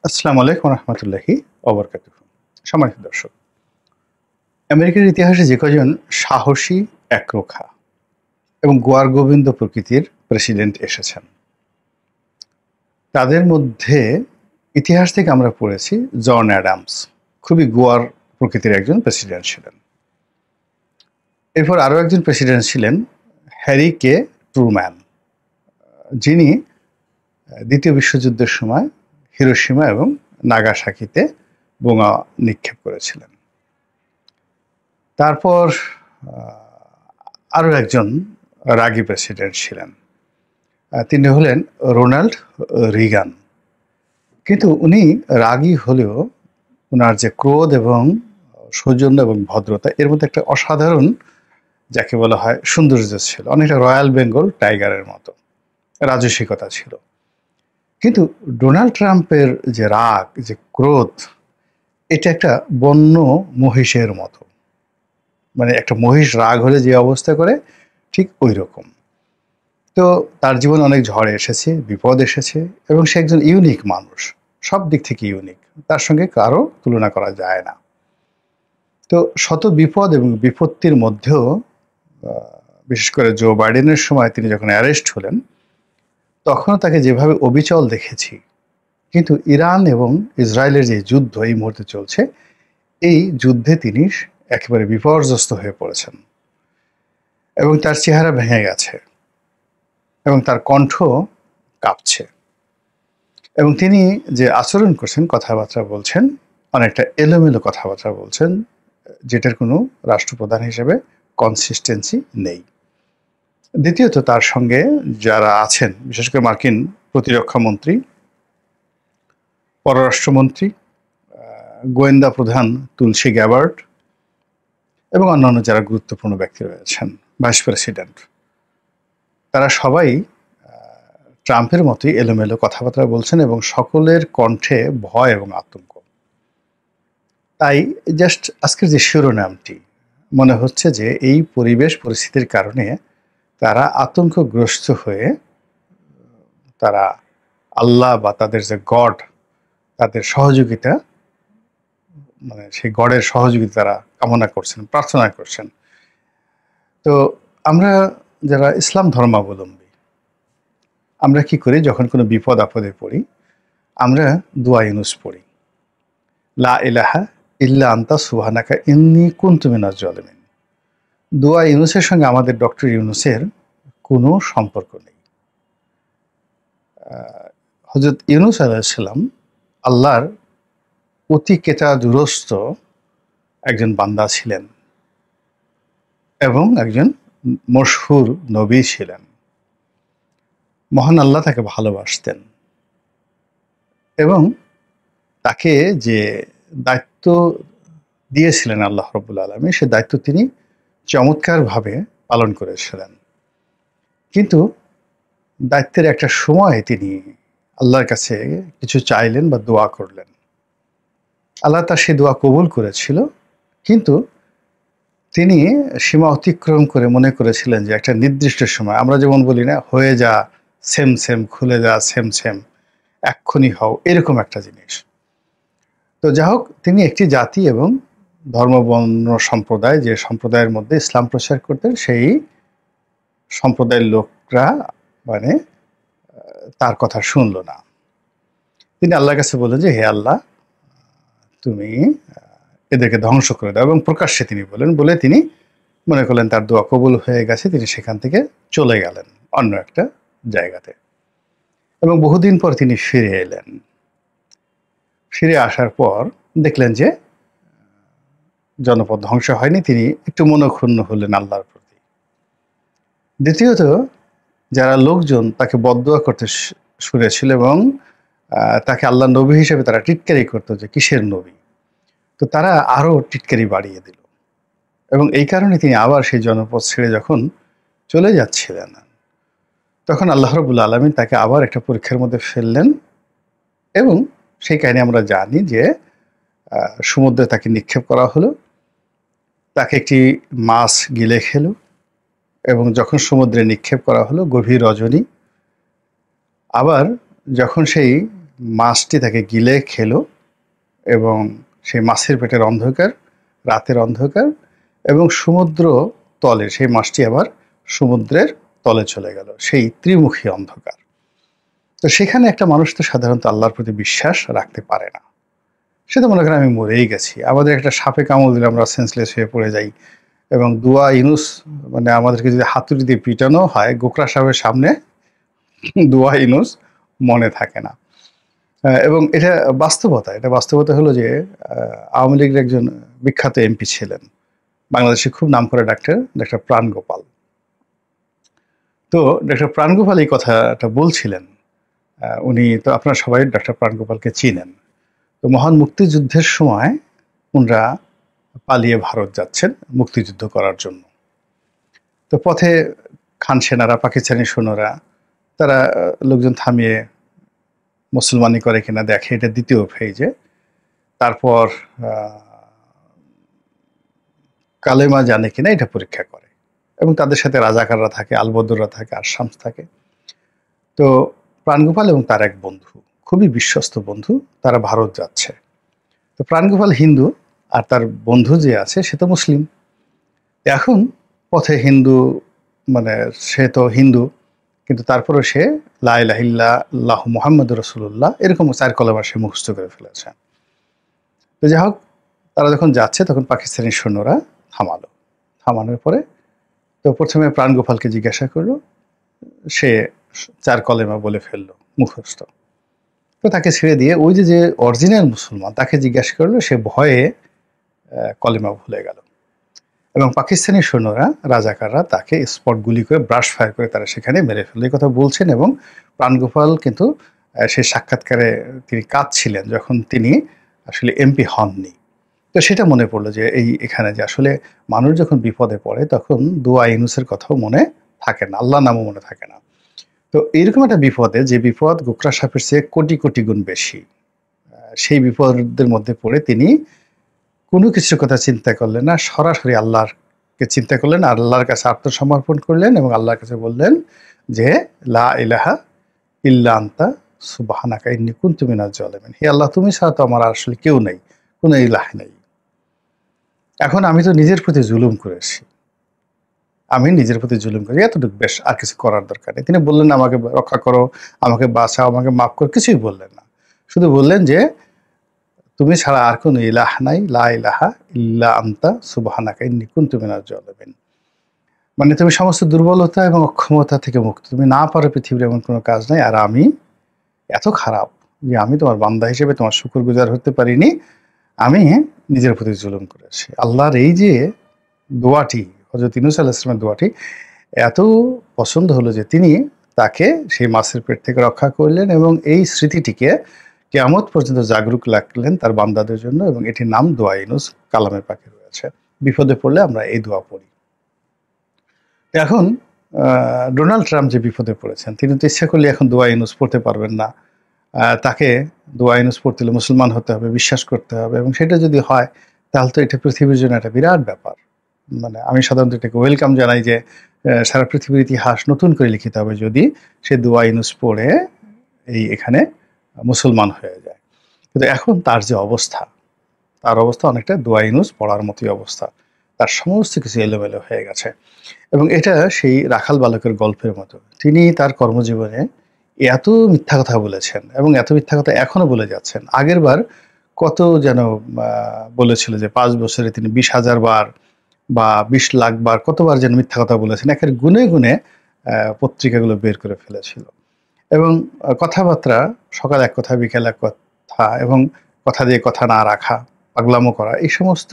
আসসালামু আলাইকুম রহমতুল্লাহি ওবরকাতুহু। সম্মানিত দর্শক, আমেরিকার ইতিহাসে যে কজন সাহসী, একরোখা এবং গোয়ার গোবিন্দ প্রকৃতির প্রেসিডেন্ট এসেছেন, তাদের মধ্যে ইতিহাস থেকে আমরা পড়েছি জন অ্যাডামস খুবই গোয়ার প্রকৃতির একজন প্রেসিডেন্ট ছিলেন। এরপর আরও একজন প্রেসিডেন্ট ছিলেন হ্যারি কে ট্রুম্যান, যিনি দ্বিতীয় বিশ্বযুদ্ধের সময় হিরোশিমা এবং নাগাসাকিতে বোমা নিক্ষেপ করেছিলেন। তারপর আরও একজন রাগী প্রেসিডেন্ট ছিলেন, তিনি হলেন রোনাল্ড রিগান। কিন্তু উনি রাগী হলেও ওনার যে ক্রোধ এবং সৌজন্য এবং ভদ্রতা, এর মধ্যে একটা অসাধারণ, যাকে বলা হয়, সৌন্দর্য ছিল। অনেকটা রয়্যাল বেঙ্গল টাইগারের মতো রাজসিকতা ছিল। কিন্তু ডোনাল্ড ট্রাম্পের যে রাগ, যে ক্রোধ, এটা একটা বন্য মহিষের মতো। মানে একটা মহিষ রাগ হলে যে অবস্থা করে, ঠিক ওই রকম। তো তার জীবনে অনেক ঝড় এসেছে, বিপদ এসেছে, এবং সে একজন ইউনিক মানুষ, সব দিক থেকে ইউনিক, তার সঙ্গে কারো তুলনা করা যায় না। তো শত বিপদ এবং বিপত্তির মধ্যেও বিশেষ করে জো বাইডেনের সময় তিনি যখন অ্যারেস্ট হলেন, তখনও তাকে যেভাবে অবিচল দেখেছি। কিন্তু ইরান এবং ইসরায়েলের যে যুদ্ধ এই মুহূর্তে চলছে, এই যুদ্ধে তিনি একেবারে বিপর্যস্ত হয়ে পড়েছেন এবং তার চেহারা ভেঙে গেছে এবং তার কণ্ঠ কাঁপছে, এবং তিনি যে আচরণ করছেন, কথাবার্তা বলছেন, অনেকটা এলোমেলো কথাবার্তা বলছেন, যেটার কোনো রাষ্ট্রপ্রধান হিসেবে কনসিস্টেন্সি নেই। দ্বিতীয়ত, তার সঙ্গে যারা আছেন, বিশেষ করে মার্কিন প্রতিরক্ষা মন্ত্রী, পররাষ্ট্রমন্ত্রী, গোয়েন্দা প্রধান তুলসী গ্যাবার্ড এবং অন্যান্য যারা গুরুত্বপূর্ণ ব্যক্তি রয়েছেন, ভাইস প্রেসিডেন্ট, তারা সবাই ট্রাম্পের মতোই এলোমেলো কথাবার্তা বলছেন এবং সকলের কণ্ঠে ভয় এবং আতঙ্ক। তাই জাস্ট আজকের যে শিরোনামটি, মনে হচ্ছে যে এই পরিবেশ পরিস্থিতির কারণে তারা আতঙ্কগ্রস্ত হয়ে তারা আল্লাহ বা তাদের যে গড, তাদের সহযোগিতা, মানে সেই গডের সহযোগিতা তারা কামনা করছেন, প্রার্থনা করছেন। তো আমরা যারা ইসলাম ধর্মাবলম্বী, আমরা কি করি, যখন কোনো বিপদ আপদে পড়ি, আমরা দোয়া ইউনুস পড়ি, লা ইলাহা ইল্লা আনতা সুবহানাকা ইন্নী কুনতু মিনাজ জালিমিন। দোয়া ইউনুসের সঙ্গে আমাদের ডক্টর ইউনুসের কোনো সম্পর্ক নেই। হযরত ইউনুস আলাইহিস সালাম আল্লাহর অতি কেতাদুরস্ত একজন বান্দা ছিলেন এবং একজন মশহুর নবী ছিলেন। মহান আল্লাহ তাকে ভালোবাসতেন এবং তাকে যে দায়িত্ব দিয়েছিলেন আল্লাহ রাব্বুল আলামিন, সে দায়িত্ব তিনি চমৎকারভাবে পালন করেছিলেন। কিন্তু দায়িত্বের একটা সময় তিনি আল্লাহর কাছে কিছু চাইলেন বা দোয়া করলেন। আল্লাহ তার সেই দোয়া কবুল করেছিল, কিন্তু তিনি সীমা অতিক্রম করে মনে করেছিলেন যে একটা নির্দিষ্ট সময়, আমরা যেমন বলি না, হয়ে যা সেম সেম, খুলে যা সেম সেম, এক্ষুনি হও, এরকম একটা জিনিস। তো যা হোক, তিনি একটি জাতি এবং ধর্মবর্ণ সম্প্রদায়, যে সম্প্রদায়ের মধ্যে ইসলাম প্রচার করতেন, সেই সম্প্রদায়ের লোকরা মানে তার কথা শুনল না। তিনি আল্লাহর কাছে বললেন যে, হে আল্লাহ, তুমি এদেরকে ধ্বংস করে দাও, এবং প্রকাশ্যে তিনি বলে তিনি মনে করলেন তার দোয়া কবুল হয়ে গেছে। তিনি সেখান থেকে চলে গেলেন অন্য একটা জায়গাতে, এবং বহুদিন পর তিনি ফিরে এলেন। ফিরে আসার পর দেখলেন যে জনপদ ধ্বংস হয়নি। তিনি একটু মনক্ষুণ্ণ হলেন আল্লাহর প্রতি। দ্বিতীয়ত, যারা লোকজন তাকে বদদোয়া করতে শুনেছিল এবং তাকে আল্লাহ নবী হিসেবে তারা টিটকারি করতো যে কিসের নবী, তো তারা আরও টিটকারি বাড়িয়ে দিল, এবং এই কারণে তিনি আবার সেই জনপদ ছেড়ে যখন চলে যাচ্ছিলেন, তখন আল্লাহ রাব্বুল আলামিন তাকে আবার একটা পরীক্ষার মধ্যে ফেললেন, এবং সেই কাহিনী আমরা জানি যে সমুদ্রে তাকে নিক্ষেপ করা হলো, তাকে একটি মাছ গিলে খেলো, এবং যখন সমুদ্রে নিক্ষেপ করা হলো গভীর রজনী, আবার যখন সেই মাছটি তাকে গিলে খেলো এবং সেই মাছের পেটের অন্ধকার, রাতের অন্ধকার এবং সমুদ্র তলে সেই মাছটি আবার সমুদ্রের তলে চলে গেল, সেই ত্রিমুখী অন্ধকার। তো সেখানে একটা মানুষ তো সাধারণত আল্লাহর প্রতি বিশ্বাস রাখতে পারে না, সে তো মনে করেন আমি মরেই গেছি। আমাদের একটা সাপে কামড় দিলে আমরা সেন্সলেস হয়ে পড়ে যাই, এবং দুয়া ইউনুস মানে আমাদেরকে যদি হাতুড়ি দিয়ে পিটানো হয় গোকরা সাহেবের সামনে, দুয়া ইউনুস মনে থাকে না। এবং এটা বাস্তবতা। এটা বাস্তবতা হলো যে আওয়ামী লীগের একজন বিখ্যাত এমপি ছিলেন, বাংলাদেশে খুব নামকরা ডাক্তার প্রাণগোপাল। তো ডাক্তার প্রাণগোপাল এই কথাটা বলছিলেন। উনি তো আপনারা সবাই ডাক্তার প্রাণগোপালকে চিনেন। তো মহান মুক্তিযুদ্ধের সময় উনরা পালিয়ে ভারত যাচ্ছেন মুক্তিযুদ্ধ করার জন্য। তো পথে খান সেনারা, পাকিস্তানি সৈন্যরা, তারা লোকজন থামিয়ে মুসলমানি করে কিনা দেখে, এটা দ্বিতীয় ফেজে। তারপর কালেমা জানে কিনা এটা পরীক্ষা করে, এবং তাদের সাথে রাজাকাররা থাকে, আলবদররা থাকে, আর শামস থাকে। তো প্রাণগোপাল এবং তার এক বন্ধু, খুবই বিশ্বস্ত বন্ধু, তারা ভারত যাচ্ছে। তো প্রাণগোপাল হিন্দু, আর তার বন্ধু যে আছে সে তো মুসলিম। এখন পথে হিন্দু মানে সে তো হিন্দু, কিন্তু তারপরে সে লা ইলাহা ইল্লাল্লাহু মুহাম্মাদুর রাসূলুল্লাহ এরকম 4 কলেমা সে মুখস্থ করে ফেলেছে। তো যাই হোক, তারা যখন যাচ্ছে তখন পাকিস্তানি সৈন্যরা থামানোর পরে তো প্রথমে প্রাণগোপালকে জিজ্ঞাসা করলো, সে 4 কলেমা বলে ফেললো মুখস্থ। তো তাকে ছেড়ে দিয়ে ওই যে অরিজিনাল মুসলমান তাকে জিজ্ঞাসা করলো, সে ভয়ে কলেমা ভুলে গেল। এবং পাকিস্তানি সৈন্যরা, রাজাকাররা তাকে স্পট গুলি করে, ব্রাশ ফায়ার করে তারা সেখানে মেরে ফেলল। এই কথা বলছেন। এবং প্রাণগোপাল কিন্তু সেই সাক্ষাৎকারে তিনি কাঁদছিলেন যখন তিনি আসলে এমপি হননি। তো সেটা মনে পড়লো যে এখানে যে আসলে মানুষ যখন বিপদে পড়ে তখন দুয়া ইউনুসের কথাও মনে থাকে না, আল্লাহ নামও মনে থাকে না। তো এইরকম একটা বিপদে, যে বিপদ গোকরা সাপের চেয়ে কোটি কোটি গুণ বেশি, সেই বিপদের মধ্যে পড়ে তিনি কোনো কিছুর কথা চিন্তা করলেন না, সরাসরি আল্লাহকে চিন্তা করলেন, আল্লাহর কাছে আত্মসমর্পণ করলেন এবং আল্লাহর কাছে বললেন যে লা ইলাহা ইল্লা আনতা সুবহানাকা ইন্নী কুনতু মিনাজ জালিমিন। হে আল্লাহ, তুমি ছাড়া তো আমার আসলে কেউ নেই, কোনো ইলাহ নেই। এখন আমি তো নিজের প্রতি জুলুম করেছি, এতটুকু বেশ, আর কিছু করার দরকার নেই। তিনি বললেন আমাকে রক্ষা করো, আমাকে বাঁচাও, আমাকে মাফ করো, কিছুই বললেন না। শুধু বললেন যে তুমি ছাড়া আর কোনো ইলাহ নাই, লা ইলাহা ইল্লা আনতা সুবহানাকা ইন্নী কুনতু মিনাজ জালিমিন। মানে তুমি সমস্ত দুর্বলতা এবং অক্ষমতা থেকে মুক্ত, তুমি না পারো পৃথিবীর এমন কোনো কাজ নাই, আর আমি এত খারাপ যে আমি তোমার বান্দা হিসেবে তোমার শুকরগুজার হতে পারিনি, আমি নিজের প্রতি জুলুম করেছি। আল্লাহর এই যে দোয়াটি, হযরত ইউনূস আলাইহিস সালামের দোয়াটি এত পছন্দ হলো যে তিনি তাকে সেই মাছের পেট থেকে রক্ষা করলেন, এবং এই স্মৃতিটিকে কিয়ামত পর্যন্ত জাগরুক রাখলেন তার বান্দাদের জন্য, এবং এটির নাম দোয়া ইউনূস কালামে পাকে রয়েছে। বিপদে পড়লে আমরা এই দোয়া পড়ি। এখন ডোনাল্ড ট্রাম্প যে বিপদে পড়েছেন, তিনি তো ইচ্ছা করলে এখন দোয়া ইউনূস পড়তে পারবেন না। তাকে দোয়া ইউনূস পড়তে হলে মুসলমান হতে হবে, বিশ্বাস করতে হবে, এবং সেটা যদি হয় তাহলে তো এটা পৃথিবীর জন্য একটা বিরাট ব্যাপার। মানে আমি সাধারণত এটাকে ওয়েলকাম জানাই যে সারা পৃথিবীর ইতিহাস নতুন করে লিখিতে হবে যদি সে দোয়া ইউনূস পড়ে এখানে মুসলমান হয়ে যায়। কিন্তু এখন তার যে অবস্থা, তার অবস্থা অনেকটা দোয়া ইউনূস পড়ার মতোই অবস্থা। তার সমস্ত কিছু এলোমেলো হয়ে গেছে, এবং এটা সেই রাখাল বালকের গল্পের মতো। তিনি তার কর্মজীবনে এত মিথ্যা কথা বলেছেন, এবং এত মিথ্যা কথা এখনো বলে যাচ্ছেন। আগের বার কত যেন বলেছিল যে 5 বছরে তিনি 20,000 বার বা 20 লাখ বার কতবার যেন মিথ্যা কথা বলেছেন, একের গুনে গুনে পত্রিকাগুলো বের করে ফেলেছিল। এবং কথাবার্তা সকাল এক কথা, বিকেল এক কথা, এবং কথা দিয়ে কথা না রাখা, পাগলামো করা, এই সমস্ত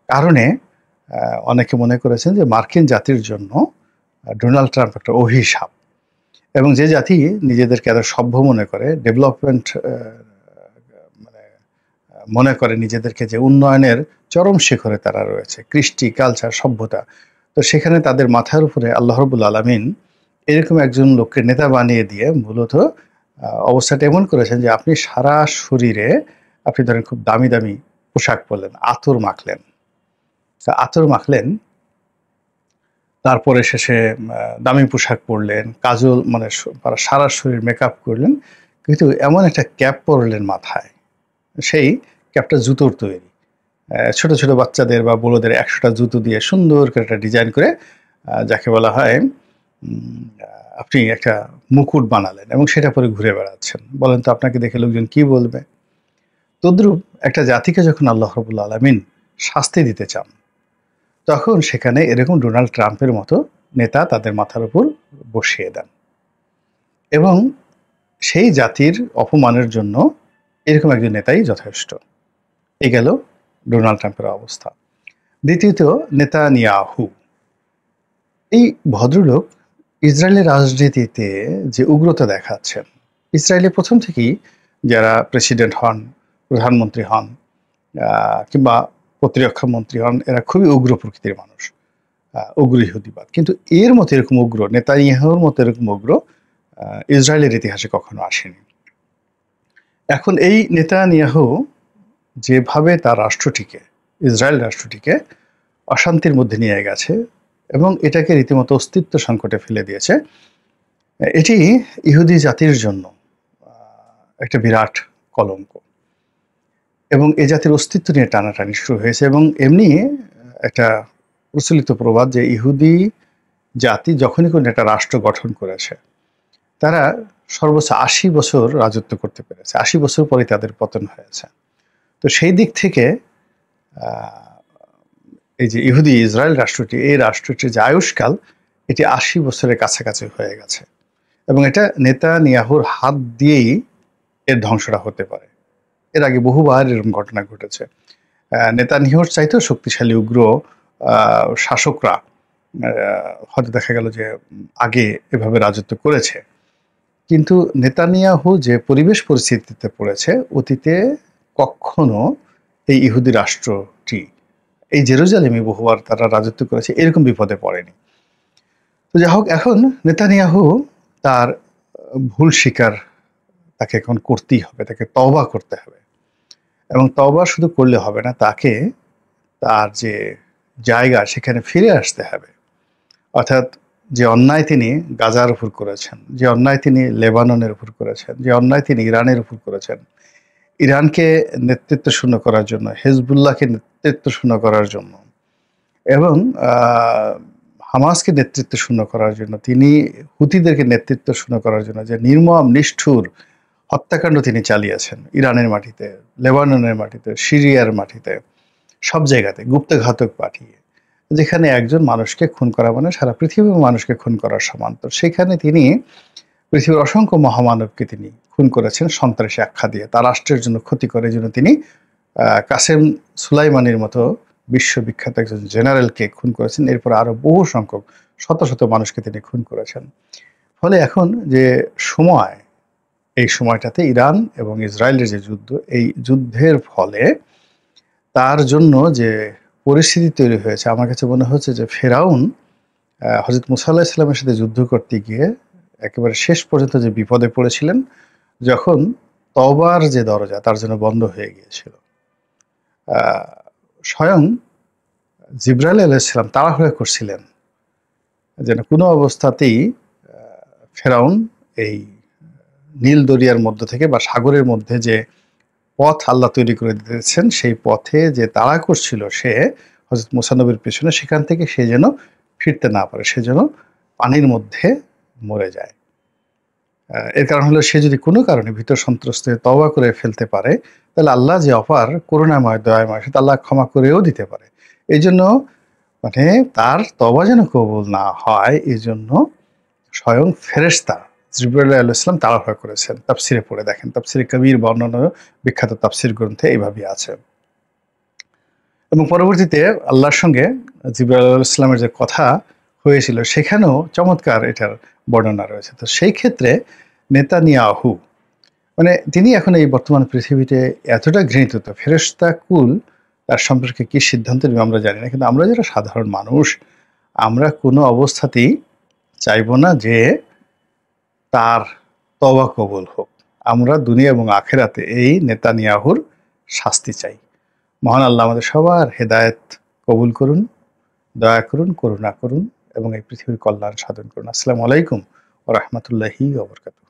কারণে অনেকে মনে করেছেন যে মার্কিন জাতির জন্য ডোনাল্ড ট্রাম্প একটা অভিশাপ। এবং যে জাতি নিজেদেরকে এত সভ্য মনে করে, ডেভেলপমেন্ট মানে মনে করে নিজেদেরকে, যে উন্নয়নের চরম শিখরে তারা রয়েছে, কৃষ্টি, কালচার, সভ্যতা, তো সেখানে তাদের মাথার উপরে আল্লাহ রাব্বুল আলামিন এরকম একজন লোককে নেতা বানিয়ে দিয়ে মূলত অবস্থাটা এমন করেছেন যে আপনি সারা শরীরে, আপনি ধরেন খুব দামি দামি পোশাক পরলেন, আতর মাখলেন, তারপরে শেষে দামি পোশাক পরলেন, কাজল, মানে সারা শরীর মেকআপ করলেন, কিন্তু এমন একটা ক্যাপ পরলেন মাথায়, সেই ক্যাপটা জুতোর তৈরি। ছোট ছোট বাচ্চাদের বা বড়দের ১০০টা জুতো দিয়ে সুন্দর করে একটা ডিজাইন করে, যাকে বলা হয় আপনি একটা মুকুট বানালেন এবং সেটা পরে ঘুরে বেড়াচ্ছেন। বলেন তো আপনাকে দেখে লোকজন কি বলবে? তদ্রূপ একটা জাতিকে যখন আল্লাহ রাব্বুল আলামিন শাস্তি দিতে চান, তখন সেখানে এরকম ডোনাল্ড ট্রাম্পের মতো নেতা তাদের মাথার উপর বসিয়ে দেন এবং সেই জাতির অপমানের জন্য এরকম একজন নেতাই যথেষ্ট। এই গেল ডোনাল্ড ট্রাম্পের অবস্থা। দ্বিতীয়ত নেতানিয়াহু। এই ভদ্রলোক ইসরায়েলের রাজনীতিতে যে উগ্রতা দেখাচ্ছেন, ইসরায়েলে প্রথম থেকেই যারা প্রেসিডেন্ট হন, প্রধানমন্ত্রী হন কিংবা প্রতিরক্ষা মন্ত্রী হন, এরা খুবই উগ্র প্রকৃতির মানুষ, উগ্র ইহুদিবাদ। কিন্তু এর মতো এরকম উগ্র, নেতানিয়াহুর মতো এরকম উগ্র ইসরায়েলের ইতিহাসে কখনো আসেনি। এখন এই নেতানিয়াহু যেভাবে তার রাষ্ট্রটিকে, ইসরায়েল রাষ্ট্রটিকে অশান্তির মধ্যে নিয়ে গেছে এবং এটাকে রীতিমতো অস্তিত্ব সংকটে ফেলে দিয়েছে, এটি ইহুদি জাতির জন্য একটা বিরাট কলঙ্ক এবং এ জাতির অস্তিত্ব নিয়ে টানাটানি শুরু হয়েছে। এবং এমনি একটা প্রচলিত প্রবাদ যে ইহুদি জাতি যখনই কোনো একটা রাষ্ট্র গঠন করেছে, তারা সর্বোচ্চ ৮০ বছর রাজত্ব করতে পেরেছে। ৮০ বছর পরে তাদের পতন হয়েছে। তো সেই দিক থেকে এই যে ইহুদি ইসরায়েল রাষ্ট্রটি, এই রাষ্ট্রটির যে আয়ুষ্কাল, এটি ৮০ বছরের কাছাকাছি হয়ে গেছে এবং এটা নেতানিয়াহুর হাত দিয়েই এর ধ্বংসটা হতে পারে। এর আগে বহুবার এরকম ঘটনা ঘটেছে। নেতানিয়াহুর চাইতেও শক্তিশালী উগ্র শাসকরা হয়তো দেখা গেল যে আগে এভাবে রাজত্ব করেছে, কিন্তু নেতানিয়াহু যে পরিবেশ পরিস্থিতিতে পড়েছে, অতীতে কখনো এই ইহুদি রাষ্ট্রটি, এই জেরুজালেমে বহুবার তারা রাজত্ব করেছে, এরকম বিপদে পড়েনি। তো যাই হোক, এখন নেতানিয়াহু তার ভুল স্বীকার তাকে এখন করতেই হবে, তাকে তওবা করতে হবে এবং তওবা শুধু করলে হবে না, তাকে তার যে জায়গা সেখানে ফিরে আসতে হবে। অর্থাৎ যে অন্যায় তিনি গাজার উপর করেছেন, যে অন্যায় তিনি লেবাননের উপর করেছেন, যে অন্যায় তিনি ইরানের উপর করেছেন, ইরানকে নেতৃত্ব শূন্য করার জন্য, হেজবুল্লাহকে নেতৃত্ব শূন্য করার জন্য এবং হামাসকে নেতৃত্ব শূন্য করার জন্য, তিনি হুতিদেরকে নেতৃত্ব শূন্য করার জন্য যে নির্মম নিষ্ঠুর হত্যাকাণ্ড তিনি চালিয়েছেন ইরানের মাটিতে, লেবাননের মাটিতে, সিরিয়ার মাটিতে, সব জায়গাতে গুপ্তঘাতক পাঠিয়ে, যেখানে একজন মানুষকে খুন করা মানে সারা পৃথিবীর মানুষকে খুন করার সমান্তর, সেখানে তিনি পৃথিবীর অসংখ্য মহামানবকে তিনি খুন করেছেন সন্ত্রাসী আখ্যা দিয়ে, তার রাষ্ট্রের জন্য ক্ষতি করে। জন্য তিনি কাসেম সুলাইমানির মতো বিশ্ববিখ্যাত একজন জেনারেলকে খুন করেছেন। এরপর আরো বহু সংখ্যক শত শত মানুষকে তিনি খুন করেছেন। ফলে এখন যে সময়, এই সময়টাতে ইরান এবং ইসরায়েলের যে যুদ্ধ, এই যুদ্ধের ফলে তার জন্য যে পরিস্থিতি তৈরি হয়েছে, আমার কাছে মনে হচ্ছে যে ফেরাউন হযরত মুসা আলাইহিস সালামের সাথে যুদ্ধ করতে গিয়ে একেবারে শেষ পর্যন্ত যে বিপদে পড়েছিলেন, যখন তওবার যে দরজা তার জন্য বন্ধ হয়ে গিয়েছিল। স্বয়ং জিবরাইল আলাইহিস সালাম তাড়াহুড়া করছিলেন যেন কোনো অবস্থাতেই ফেরাউন এই নীল দরিয়ার মধ্য থেকে বা সাগরের মধ্যে যে পথ আল্লাহ তৈরি করে দিতেছেন, সেই পথে যে তাড়া করছিল সে হযরত মুসা নবীর পেছনে, সেখান থেকে সে যেন ফিরতে না পারে, সে যেন পানির মধ্যে মরে যায়। এর কারণ হলো, সে যদি কোনো কারণে ভীত সন্ত্রস্ত হয়ে তওবা করে ফেলতে পারে, তাহলে আল্লাহ যে অপার করুণাময় দয়াময়, সেটা আল্লাহ ক্ষমা করেও দিতে পারে। এই জন্য মানে তার তওবা যেন কবুল না হয়, এই জন্য স্বয়ং ফেরেশতা জিবরাইল আলাইহিস সালাম তাড়াহুড়া করেছেন। তাফসিরে পড়ে দেখেন, তাফসিরে কবির বর্ণনা বিখ্যাত তাফসির গ্রন্থে এইভাবেই আছে। এবং পরবর্তীতে আল্লাহর সঙ্গে জিবরাইল আলাইহিস সালামের যে কথা হয়েছিল, সেখানেও চমৎকার এটার বর্ণনা রয়েছে। তো সেই ক্ষেত্রে নেতানিয়াহু মানে তিনি এখন এই বর্তমান পৃথিবীতে এতটা ঘৃণিত, তো ফেরেশতা কুল তার সম্পর্কে কি সিদ্ধান্ত নেবে আমরা জানি না, কিন্তু আমরা যারা সাধারণ মানুষ, আমরা কোনো অবস্থাতেই চাইবো না যে তার তওবা কবুল হোক। আমরা দুনিয়া এবং আখিরাতে এই নেতানিয়াহুর শাস্তি চাই। মহান আল্লাহ আমাদের সবার হেদায়েত কবুল করুন, দয়া করুন, করুণা করুন এবং এই পৃথিবীর কল্যাণ সাধন করুন। আসসালামু আলাইকুম ওয়া রাহমাতুল্লাহি ওয়া বারাকাতুহু।